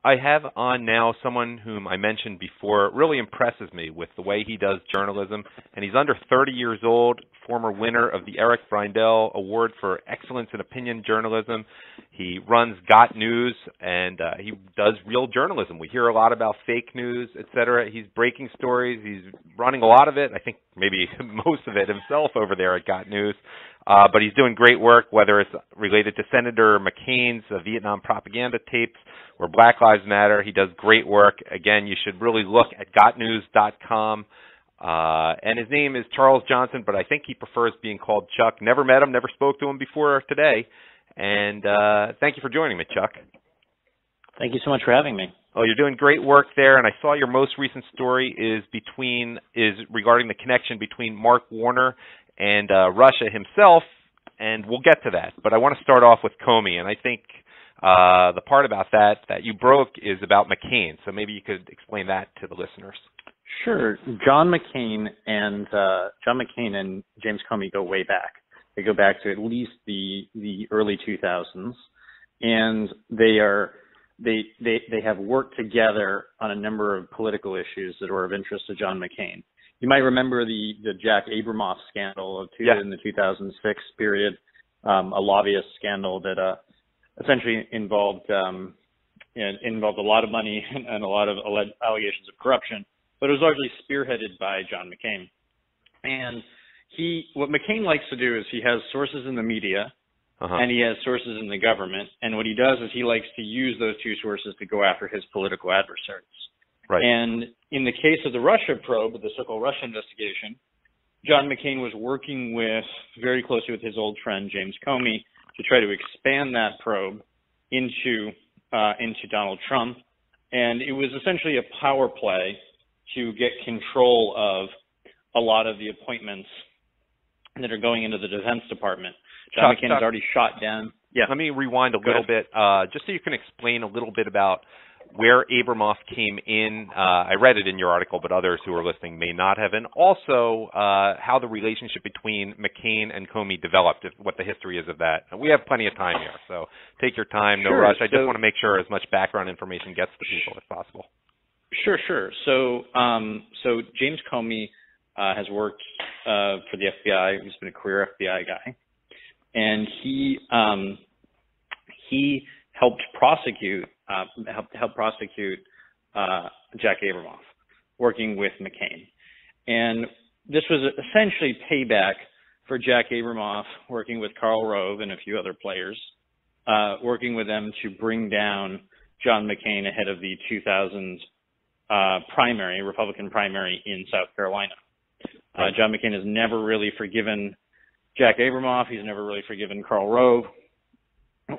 I have on now someone whom I mentioned before. Really impresses me with the way he does journalism, and he's under 30 years old, former winner of the Eric Brindell Award for Excellence in Opinion Journalism. He runs Got News, and he does real journalism. We hear a lot about fake news, etc. He's breaking stories. He's running a lot of it. I think maybe most of it himself over there at Got News. But he's doing great work, whether it's related to Senator McCain's Vietnam propaganda tapes or Black Lives Matter. He does great work. Again, you should really look at gotnews.com. And his name is Charles Johnson, but I think he prefers being called Chuck. Never met him, never spoke to him before today. And thank you for joining me, Chuck. Thank you so much for having me. Oh, you're doing great work there, and I saw your most recent story is regarding the connection between Mark Warner and Russia himself, and we'll get to that. But I want to start off with Comey, and I think the part about that you broke is about McCain. So maybe you could explain that to the listeners. Sure. John McCain and James Comey go way back. They go back to at least the early 2000s, and they have worked together on a number of political issues that were of interest to John McCain. You might remember the Jack Abramoff scandal in the 2006 period, a lobbyist scandal that essentially involved a lot of money and a lot of allegations of corruption, but it was largely spearheaded by John McCain. And what McCain likes to do is he has sources in the media, and he has sources in the government, and what he does is he likes to use those two sources to go after his political adversaries. Right. And in the case of the Russia probe, the so-called Russia investigation, John McCain was working very closely with his old friend James Comey to try to expand that probe into Donald Trump, and it was essentially a power play to get control of a lot of the appointments that are going into the Defense Department. John McCain has already shot down. Yeah. Let me rewind a little bit, just so you can explain a little bit about where Abramoff came in. I read it in your article, but others who are listening may not have. And also how the relationship between McCain and Comey developed, what the history is of that. We have plenty of time here, so take your time, no rush. I just want to make sure as much background information gets to people as possible. Sure. So James Comey has worked for the FBI. He's been a career FBI guy. And he helped prosecute Jack Abramoff, working with McCain. And this was essentially payback for Jack Abramoff working with Karl Rove and a few other players, working with them to bring down John McCain ahead of the 2000 Republican primary in South Carolina. John McCain has never really forgiven Jack Abramoff. He's never really forgiven Karl Rove,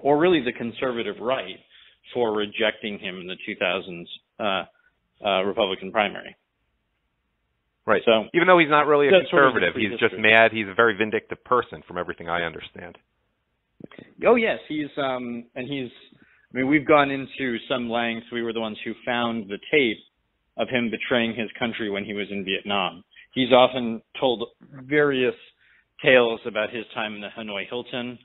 or really the conservative right, for rejecting him in the 2000s Republican primary. Right. So even though he's not really a conservative, he's just mad. He's a very vindictive person, from everything I understand. Oh yes, we've gone into some length. We were the ones who found the tape of him betraying his country when he was in Vietnam. He's often told various tales about his time in the Hanoi Hilton.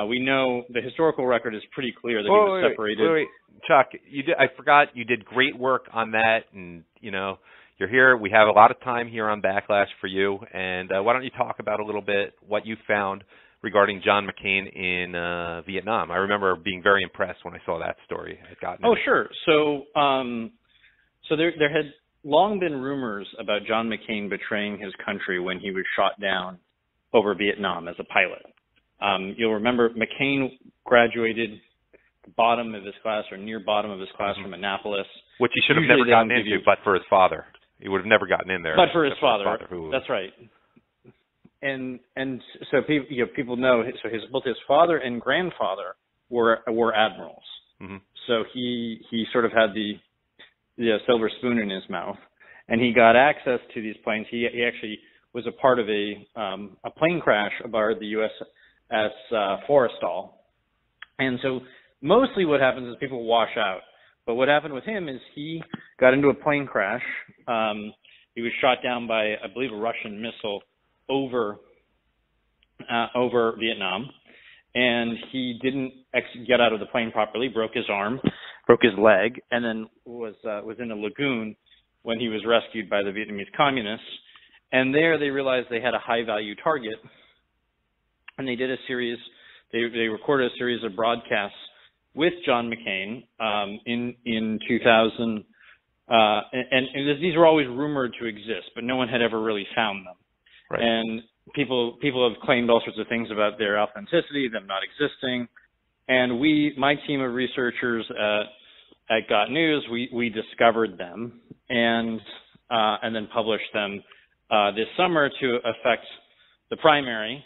We know the historical record is pretty clear that he was separated. Wait. Chuck, I forgot you did great work on that, and you're here. We have a lot of time here on Backlash for you, and why don't you talk about a little bit what you found regarding John McCain in Vietnam? I remember being very impressed when I saw that story. Sure. So there had long been rumors about John McCain betraying his country when he was shot down over Vietnam as a pilot. You'll remember McCain graduated bottom of his class or near bottom of his class from Annapolis. Which he should have never gotten into, but for his father. He would have never gotten in there. But for his father. That's right. And so people know, so both his father and grandfather were admirals. Mm-hmm. So he sort of had the silver spoon in his mouth, and he got access to these planes. He actually was a part of a plane crash aboard the USS Forrestal. And so mostly what happens is people wash out. But what happened with him is he got into a plane crash. He was shot down by, I believe, a Russian missile over Vietnam. And he didn't get out of the plane properly, broke his arm. broke his leg, and then was in a lagoon when he was rescued by the Vietnamese communists. And there they realized they had a high-value target, and they did a series. They recorded a series of broadcasts with John McCain in 2000. And these were always rumored to exist, but no one had ever really found them. Right. And people have claimed all sorts of things about their authenticity, them not existing. And my team of researchers at Got News, we discovered them and then published them this summer to affect the primary.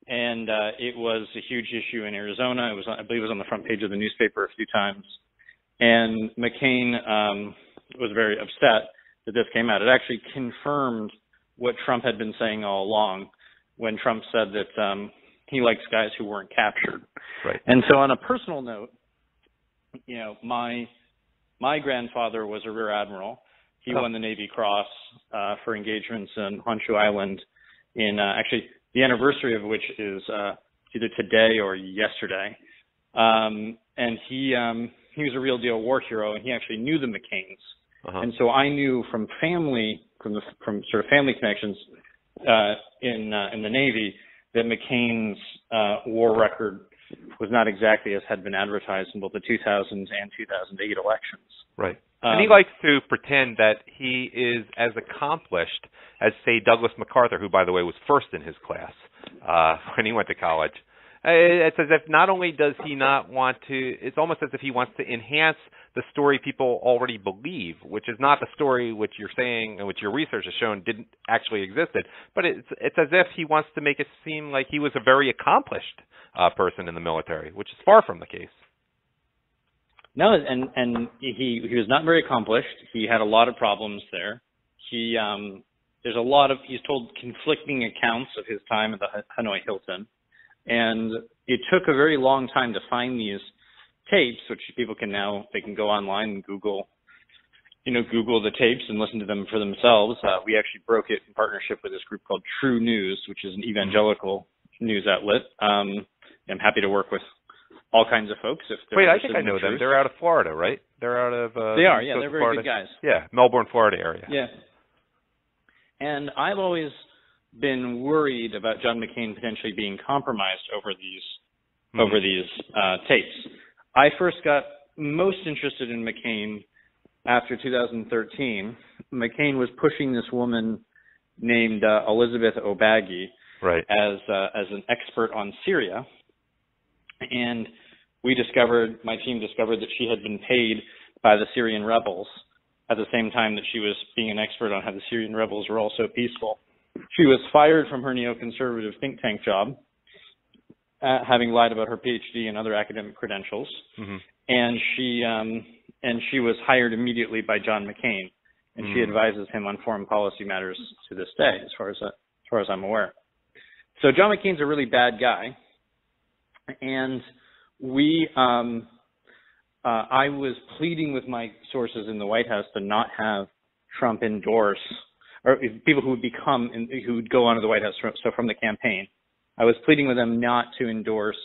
And it was a huge issue in Arizona. I believe it was on the front page of the newspaper a few times. And McCain was very upset that this came out. It actually confirmed what Trump had been saying all along when Trump said that he likes guys who weren't captured. Right. And so on a personal note, my grandfather was a rear admiral. He won the Navy Cross for engagements in Honshu Island in actually the anniversary of which is either today or yesterday. And he was a real deal war hero, and he actually knew the McCains. And so I knew from sort of family connections in the Navy that McCain's war record was not exactly as had been advertised in both the 2000s and 2008 elections. Right. And he likes to pretend that he is as accomplished as, say, Douglas MacArthur, who, by the way, was first in his class when he went to college. It's as if not only does he not want to, it's almost as if he wants to enhance the story people already believe, which is not the story which you're saying and which your research has shown didn't actually existed, but it's as if he wants to make it seem like he was a very accomplished person in the military, which is far from the case. No, and he was not very accomplished. He had a lot of problems there. He's told conflicting accounts of his time at the Hanoi Hilton. And it took a very long time to find these tapes, which people can go online and Google the tapes and listen to them for themselves. We actually broke it in partnership with this group called True News, which is an evangelical news outlet. I'm happy to work with all kinds of folks. Wait, I think I know them. They're out of Florida, right? They're out of they are, yeah. They're very Florida. good guys. Yeah, Melbourne, Florida area. Yeah. And I've always been worried about John McCain potentially being compromised over these tapes. I first got most interested in McCain after 2013. McCain was pushing this woman named Elizabeth Obagi right. as an expert on Syria, and my team discovered that she had been paid by the Syrian rebels at the same time that she was being an expert on how the Syrian rebels were also peaceful. She was fired from her neoconservative think tank job, having lied about her PhD and other academic credentials, and she was hired immediately by John McCain, and she advises him on foreign policy matters to this day, as far as I'm aware. So John McCain's a really bad guy, and I was pleading with my sources in the White House to not have Trump endorse, or people who would go onto the White House from the campaign. I was pleading with them not to endorse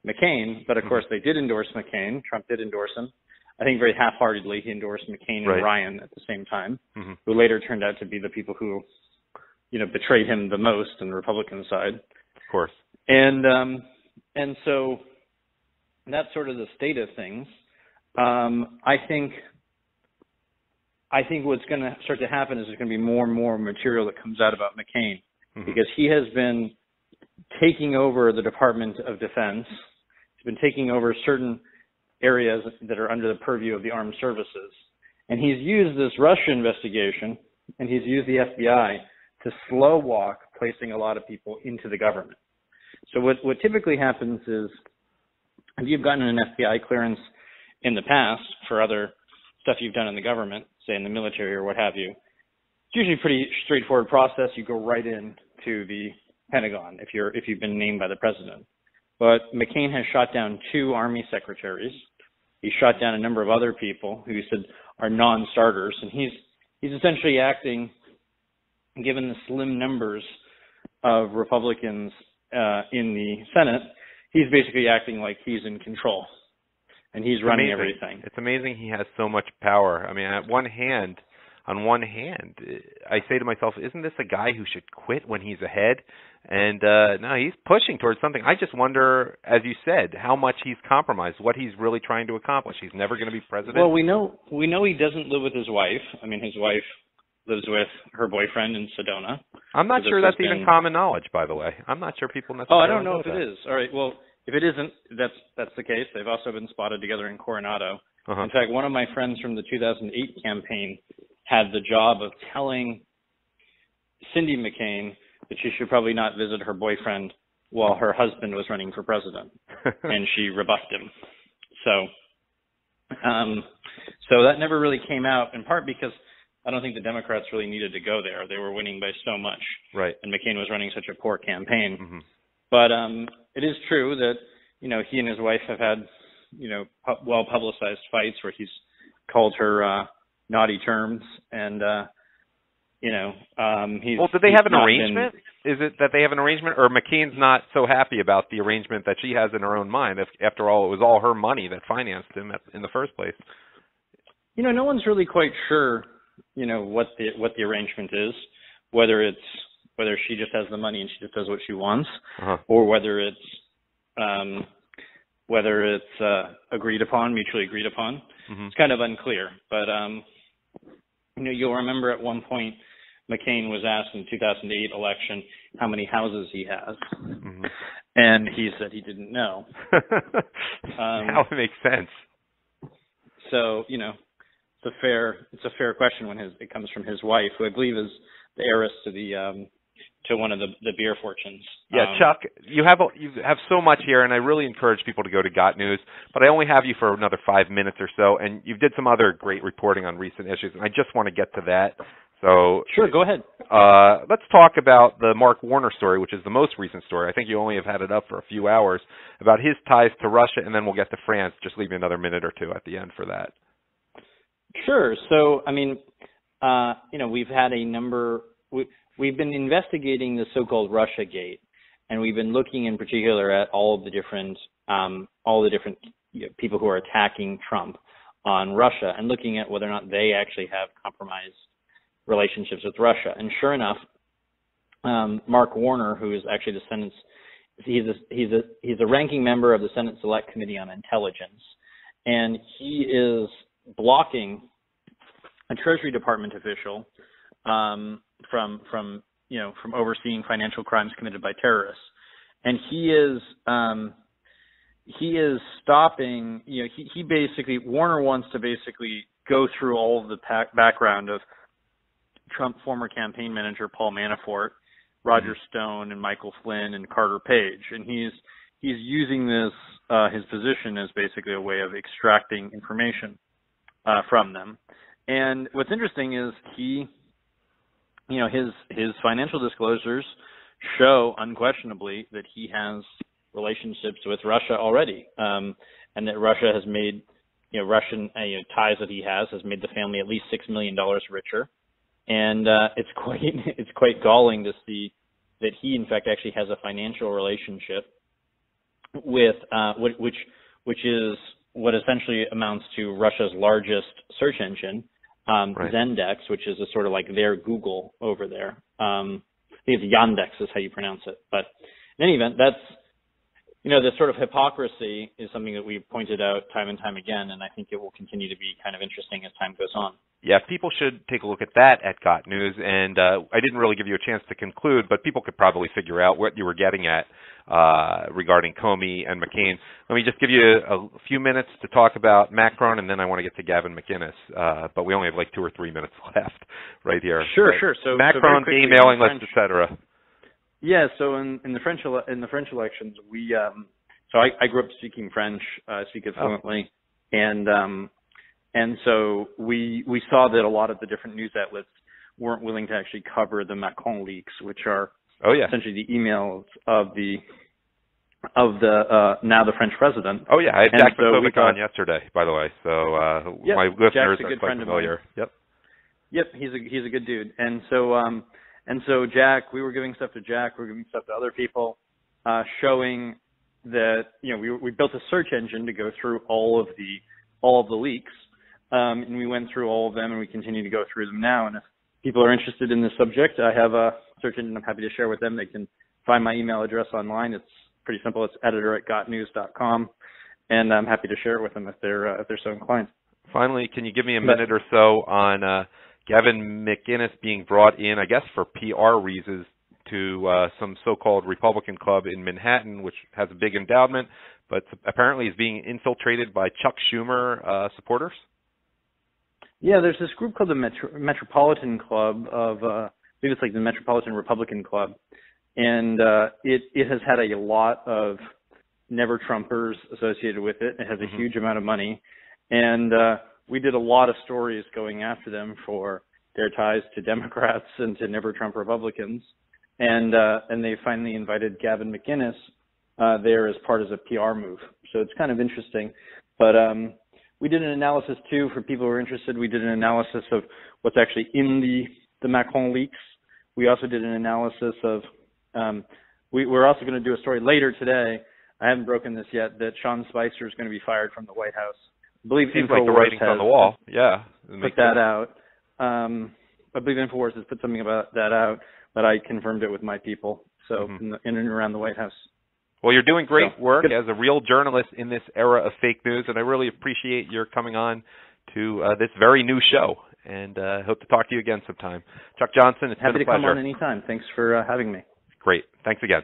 McCain, but of course they did endorse McCain. Trump did endorse him. I think very half-heartedly he endorsed McCain and Ryan at the same time, who later turned out to be the people who, betrayed him the most on the Republican side. Of course. And so that's sort of the state of things. I think what's going to start to happen is there's going to be more and more material that comes out about McCain because he has been taking over the Department of Defense. He's been taking over certain areas that are under the purview of the armed services. And he's used this Russia investigation and he's used the FBI to slow walk placing a lot of people into the government. So what typically happens is if you've gotten an FBI clearance in the past for other stuff you've done in the government, say in the military or what have you, it's usually a pretty straightforward process. You go right into the Pentagon if you've been named by the president. But McCain has shot down 2 Army secretaries. He shot down a number of other people who he said are non-starters, and he's essentially acting, given the slim numbers of Republicans in the Senate, he's basically acting like he's in control. and he's running everything. It's amazing he has so much power. I mean, on one hand, I say to myself, isn't this a guy who should quit when he's ahead? And no, he's pushing towards something. I just wonder, as you said, how much he's compromised, what he's really trying to accomplish. He's never going to be president. Well, we know he doesn't live with his wife. I mean, his wife lives with her boyfriend in Sedona. I'm not sure that's even common knowledge, by the way. I'm not sure people necessarily. Oh, I don't know if it is. All right. Well, if it isn't, that's the case. They've also been spotted together in Coronado. Uh-huh. In fact, one of my friends from the 2008 campaign had the job of telling Cindy McCain that she should probably not visit her boyfriend while her husband was running for president, and she rebuffed him. So that never really came out, in part because I don't think the Democrats really needed to go there. They were winning by so much, right? And McCain was running such a poor campaign. Mm-hmm. But it is true that he and his wife have had well-publicized fights where he's called her naughty terms, and he's. Well, did they have an arrangement? Is it that they have an arrangement, or McCain's not so happy about the arrangement that she has in her own mind? If, after all, it was all her money that financed him in the first place. No one's really quite sure, what the arrangement is, whether she just has the money and she just does what she wants, uh-huh. or whether it's agreed upon, mutually agreed upon. Mm-hmm. It's kind of unclear, but you'll remember at one point McCain was asked in the 2008 election how many houses he has, mm-hmm. and he said he didn't know. How it makes sense. So it's a fair question when it comes from his wife, who I believe is the heiress to one of the beer fortunes. Yeah, Chuck, you have so much here, and I really encourage people to go to Got News, but I only have you for another 5 minutes or so, and you did some other great reporting on recent issues, and I just want to get to that. So sure, go ahead. Let's talk about the Mark Warner story, which is the most recent story. I think you only have had it up for a few hours, about his ties to Russia, and then we'll get to France. Just leave me another minute or two at the end for that. Sure. So, I mean, we've had we've been investigating the so-called Russiagate, and we've been looking in particular at all the different people who are attacking Trump on Russia, and looking at whether or not they actually have compromised relationships with Russia. And sure enough, Mark Warner, who is actually the Senate's, he's a ranking member of the Senate Select Committee on Intelligence, and he is blocking a Treasury Department official from overseeing financial crimes committed by terrorists, and he is stopping. He basically, Warner wants to basically go through all of the background of Trump former campaign manager Paul Manafort, Roger Stone, and Michael Flynn, and Carter Page, and he's using this his position as basically a way of extracting information from them. And what's interesting is his financial disclosures show unquestionably that he has relationships with Russia already, and that Russia has made, Russian ties that he has made the family at least $6 million richer. And it's quite galling to see that he, in fact, actually has a financial relationship with which is what essentially amounts to Russia's largest search engine, right. Zendex, which is a sort of like their Google over there. I think it's Yandex is how you pronounce it. But in any event, that's, this sort of hypocrisy is something that we've pointed out time and time again, and I think it will continue to be kind of interesting as time goes on. Yeah, people should take a look at that at Got News, and I didn't really give you a chance to conclude, but people could probably figure out what you were getting at regarding Comey and McCain. Let me just give you a few minutes to talk about Macron, and then I want to get to Gavin McInnes, but we only have like 2 or 3 minutes left right here. Sure. So Macron, so mailing list, etc. Yeah, so in the French elections, we so I grew up speaking French, speak it fluently, and so we saw that a lot of the different news outlets weren't willing to actually cover the Macron leaks, which are essentially the emails of the now the French president. Oh yeah, I had Jack Posobiec on yesterday, by the way. So my listeners Jack's a are good quite friend familiar. Of mine. Yep, he's a good dude, and so Jack, we were giving stuff to Jack, we were giving stuff to other people, showing that we built a search engine to go through all of the leaks, and we went through all of them, and we continue to go through them now. And if people are interested in this subject, I have a search engine I'm happy to share with them. They can find my email address online. It's pretty simple. It's editor@gotnews.com, and I'm happy to share it with them if they're so inclined. Finally, can you give me a minute or so on Gavin McInnes being brought in, I guess, for PR reasons to some so-called Republican club in Manhattan, which has a big endowment, but apparently is being infiltrated by Chuck Schumer supporters? Yeah, there's this group called the Metropolitan Club of, I believe it's like the Metropolitan Republican Club, and it has had a lot of never-Trumpers associated with it. It has a huge amount of money, and we did a lot of stories going after them for their ties to Democrats and to never-Trump Republicans, and they finally invited Gavin McInnes there as part of a PR move. So it's kind of interesting, but we did an analysis too for people who are interested. We did an analysis of what's actually in the Macron leaks. We also did an analysis of we're also going to do a story later today. I haven't broken this yet, that Sean Spicer is going to be fired from the White House. I believe seems like the writing's on the wall. Yeah, put that out. I believe InfoWars has put something about that out, but I confirmed it with my people. So in and around the White House. Well, you're doing great work as a real journalist in this era of fake news, and I really appreciate your coming on to this very new show. And hope to talk to you again sometime. Chuck Johnson, it's been a pleasure. Happy to come on anytime. Thanks for having me. Great. Thanks again.